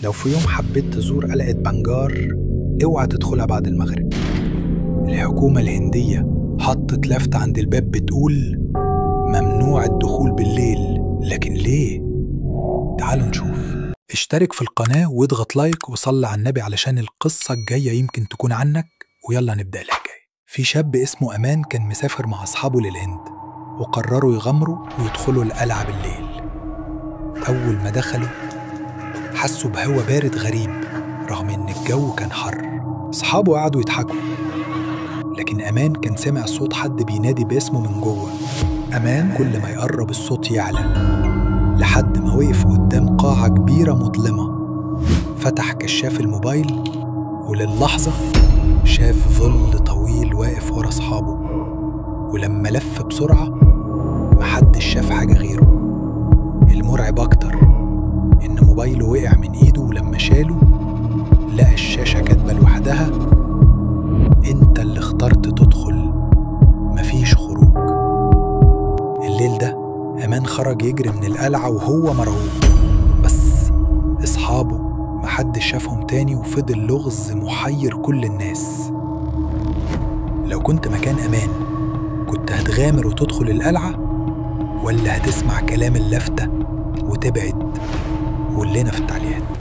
لو في يوم حبيت تزور قلعة بنجار اوعى تدخلها بعد المغرب. الحكومة الهندية حطت لافتة عند الباب بتقول ممنوع الدخول بالليل، لكن ليه؟ تعالوا نشوف. اشترك في القناة واضغط لايك وصلي على النبي علشان القصة الجاية يمكن تكون عنك، ويلا نبدأ الحكاية. في شاب اسمه أمان كان مسافر مع أصحابه للهند، وقرروا يغامروا ويدخلوا القلعة بالليل. أول ما دخلوا حسوا بهوا بارد غريب رغم إن الجو كان حر. أصحابه قعدوا يضحكوا، لكن أمان كان سمع صوت حد بينادي باسمه من جوه. أمان كل ما يقرب الصوت يعلى لحد ما وقف قدام قاعة كبيرة مظلمة. فتح كشاف الموبايل وللحظة شاف ظل طويل واقف ورا أصحابه، ولما لف بسرعة محدش شاف حاجة غيره. المرعب أكتر إن موبايله وقع من إيده، ولما شاله لقى الشاشة كاتبة لوحدها أنت اللي اخترت تدخل، مفيش خروج. الليل ده أمان خرج يجري من القلعة وهو مرعوب، بس أصحابه محدش شافهم تاني، وفضل لغز محير كل الناس. لو كنت مكان أمان كنت هتغامر وتدخل القلعة، ولا هتسمع كلام اللافتة وتبعد؟ قول لنا في التعليقات.